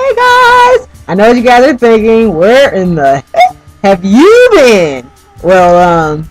Hey guys! I know what you guys are thinking. Where in the heck have you been? Well,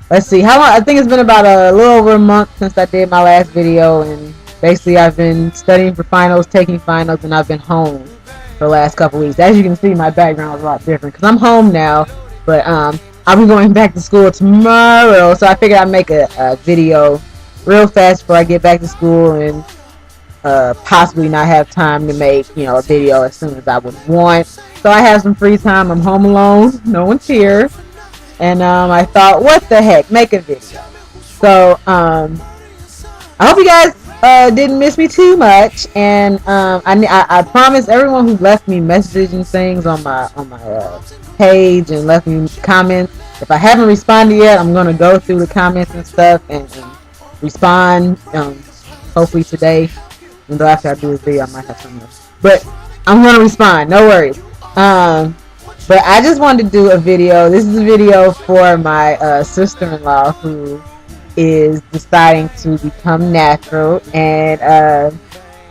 let's see. How long? I think it's been about a little over a month since I did my last video, and basically I've been studying for finals, taking finals, and I've been home for the last couple weeks. As you can see, my background is a lot different because I'm home now, but I'll be going back to school tomorrow, so I figured I'd make a video real fast before I get back to school and possibly not have time to make, a video as soon as I would want. So I have some free time. I'm home alone. No one's here. And I thought, what the heck, make a video. So I hope you guys didn't miss me too much. And I promise everyone who left me messages and things on my page and left me comments, if I haven't responded yet, I'm going to go through the comments and stuff and respond hopefully today. And though after I do this video, I might have something else. But I'm going to respond. No worries. But I just wanted to do a video. This is a video for my sister-in-law who is deciding to become natural. And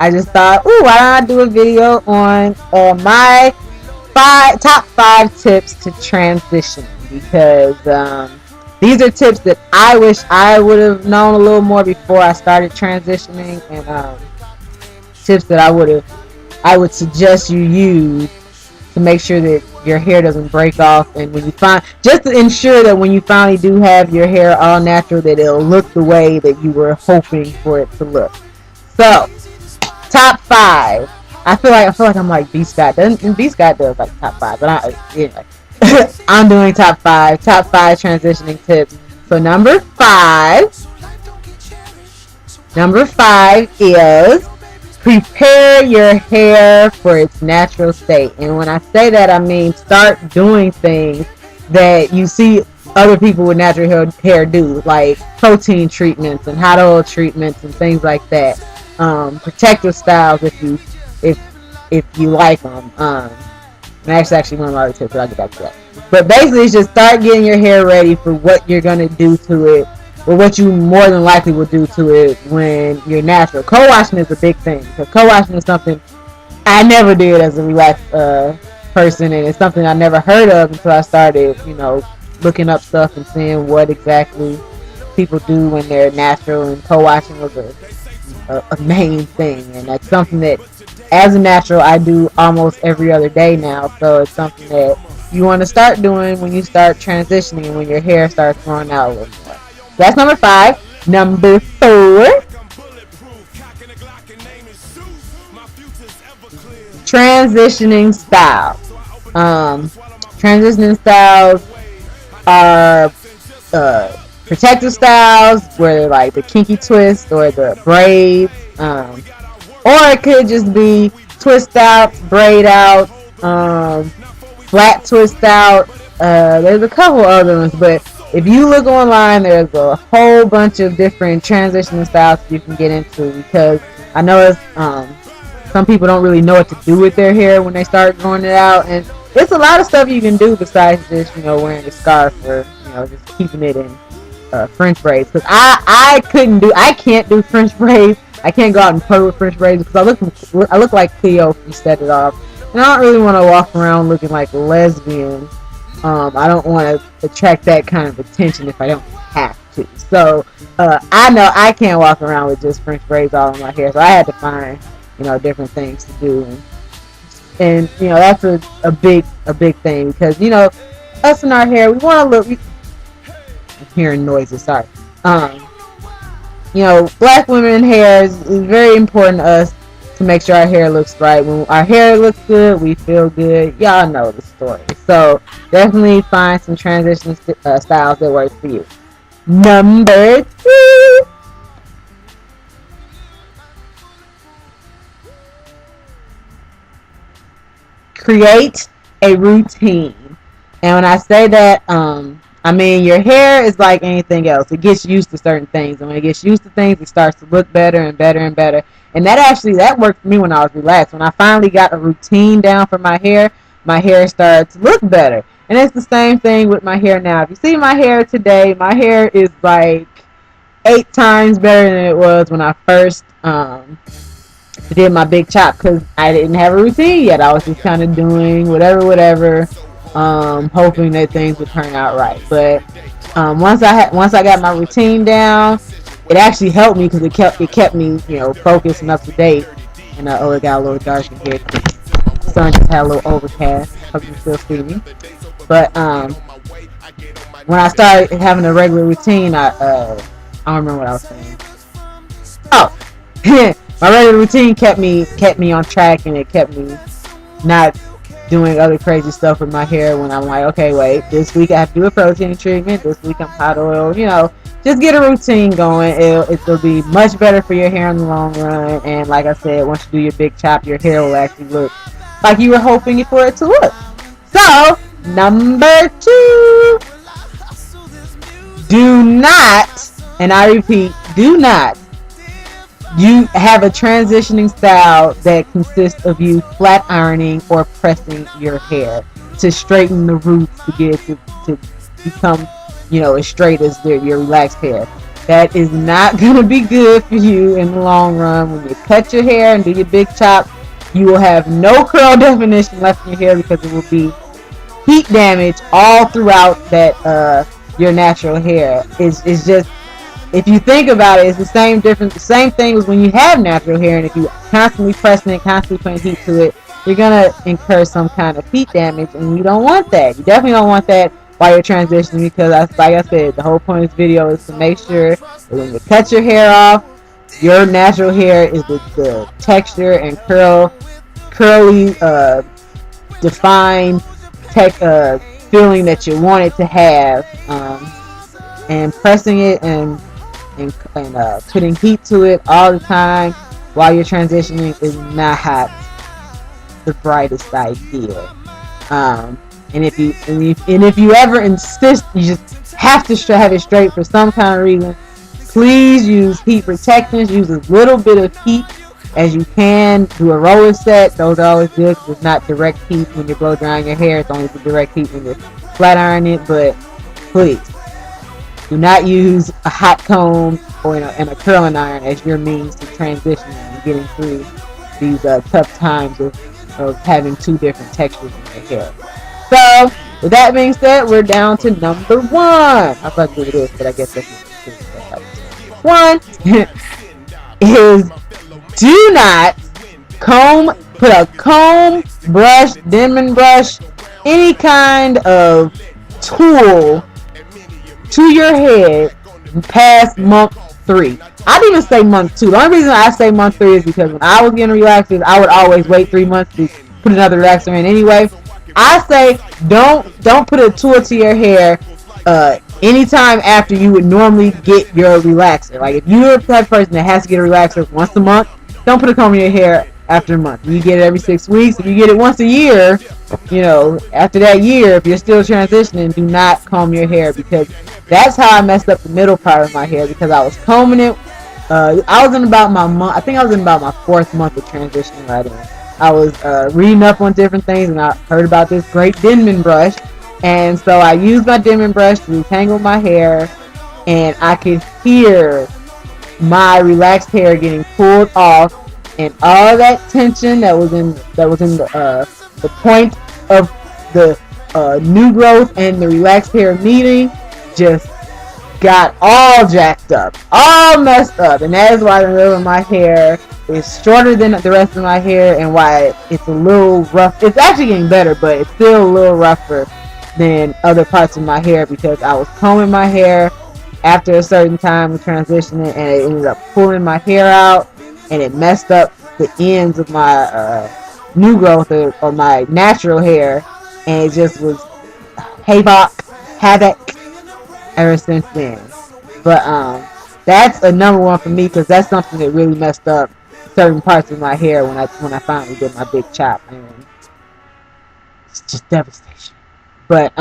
I just thought, ooh, why don't I do a video on my top 5 tips to transition? Because these are tips that I wish I would have known a little more before I started transitioning. And tips that I would suggest you use to make sure that your hair doesn't break off, and when you just to ensure that when you finally do have your hair all natural, that it'll look the way that you were hoping for it to look. So, top 5. I feel like I'm like B Scott. B Scott does like top 5, but anyway, I'm doing top 5 transitioning tips. So number 5 is prepare your hair for its natural state. And when I say that, I mean start doing things that you see other people with natural hair do, like protein treatments and hot oil treatments and things like that. Protective styles if you like them. And that's actually one of my other tips, but I'll get back to that. But basically, it's just start getting your hair ready for what you're gonna do to it, or what you more than likely will do to it when you're natural. Co-washing is a big thing, because co-washing is something I never did as a relaxed person, and it's something I never heard of until I started, looking up stuff and seeing what exactly people do when they're natural, and co-washing was a main thing, and that's something that, as a natural, I do almost every other day now, so it's something that you want to start doing when you start transitioning and when your hair starts growing out a little more. That's number 5. Number 4. Transitioning styles. Transitioning styles are protective styles, where like the kinky twist or the braids, or it could just be twist out, braid out, flat twist out. There's a couple other ones, but if you look online, there's a whole bunch of different transitioning styles you can get into, because I know some people don't really know what to do with their hair when they start growing it out, and there's a lot of stuff you can do besides just wearing a scarf or just keeping it in French braids. Because I can't do French braids. I can't go out and play with French braids because I look like Cleo from Set It Off, and I don't really want to walk around looking like a lesbian. I don't want to attract that kind of attention if I don't have to. So I know I can't walk around with just French braids all in my hair. So I had to find different things to do, and that's a big thing, because us and our hair, we want to look. I'm hearing noises. Sorry. Black women hair is very important to us to make sure our hair looks right. When our hair looks good, we feel good. Y'all know the story. So definitely find some transition styles that work for you. Number 3. Create a routine. And when I say that, I mean, your hair is like anything else. It gets used to certain things. And when it gets used to things, it starts to look better and better and better. And that worked for me when I was relaxed. When I finally got a routine down for my hair started to look better. And it's the same thing with my hair now. If you see my hair today, my hair is like 8 times better than it was when I first did my big chop because I didn't have a routine yet. I was just kind of doing whatever, hoping that things would turn out right. But once I got my routine down, it actually helped me because it kept me, you know, focused and up to date. And oh, it got a little dark in here. The sun just had a little overcast. Hope you can still see me. But when I started having a regular routine, I don't remember what I was saying. Oh, my regular routine kept me on track, and it kept me not doing other crazy stuff with my hair. When I'm like, okay, wait, this week I have to do a protein treatment. This week I'm hot oil. You know, just get a routine going. It'll be much better for your hair in the long run. And like I said, once you do your big chop, your hair will actually look like you were hoping for it to look. So, number 2, do not, and I repeat, do not, you have a transitioning style that consists of you flat ironing or pressing your hair to straighten the roots to get it to become, you know, as straight as your relaxed hair. That is not going to be good for you in the long run. When you cut your hair and do your big chop, you will have no curl definition left in your hair because it will be heat damage all throughout that your natural hair. It's just, if you think about it, it's the same thing as when you have natural hair, and if you constantly pressing it, constantly putting heat to it, you're gonna incur some kind of heat damage, and you don't want that. You definitely don't want that while you're transitioning, because like I said, the whole point of this video is to make sure that when you cut your hair off, your natural hair is the texture and curly, defined feeling that you want it to have, and pressing it and putting heat to it all the time while you're transitioning is not the brightest idea. And if you ever insist you just have to have it straight for some kind of reason, please use heat protectants. Use a little bit of heat as you can. Do a roller set. Those are always good because it's not direct heat when you're blow drying your hair. It's only the direct heat when you're flat ironing it. But please do not use a hot comb or and a curling iron as your means to transition and getting through these tough times of having two different textures in your hair. So, with that being said, we're down to number 1. I thought to do this, but I guess that's one is do not put a comb, brush, Denman brush, any kind of tool to your head past month 3. I didn't even say month 2. The only reason I say month 3 is because when I was getting relaxers, I would always wait 3 months to put another relaxer in anyway. I say don't put a tool to your hair anytime after you would normally get your relaxer. Like if you're the type of person that has to get a relaxer once a month, don't put a comb in your hair after a month. You get it every 6 weeks. If you get it once a year, you know, after that year, if you're still transitioning, do not comb your hair, because that's how I messed up the middle part of my hair, because I was combing it. I was in about my 4th month of transitioning right in. I was reading up on different things, and I heard about this great Denman brush, and so I used my Denman brush to detangle my hair, and I could hear my relaxed hair getting pulled off, and all that tension that was in the point of the new growth and the relaxed hair meeting just got all jacked up, all messed up, and that is why the middle of my hair is shorter than the rest of my hair, and why it's a little rough. It's actually getting better, but it's still a little rougher than other parts of my hair, because I was combing my hair after a certain time of transitioning, and it ended up pulling my hair out, and it messed up the ends of my new growth or my natural hair, and it just was havoc ever since then. But that's a number 1 for me, because that's something that really messed up certain parts of my hair when I finally did my big chop, and it's just devastation. But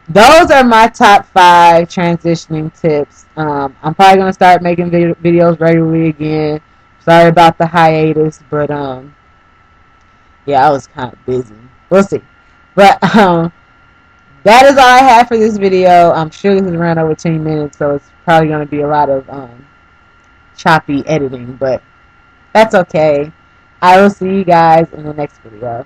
those are my top 5 transitioning tips. I'm probably gonna start making videos regularly again. Sorry about the hiatus, but yeah, I was kind of busy. We'll see. But that is all I have for this video. I'm sure this is around over 10 minutes, so it's probably gonna be a lot of choppy editing, but That's okay. I will see you guys in the next video.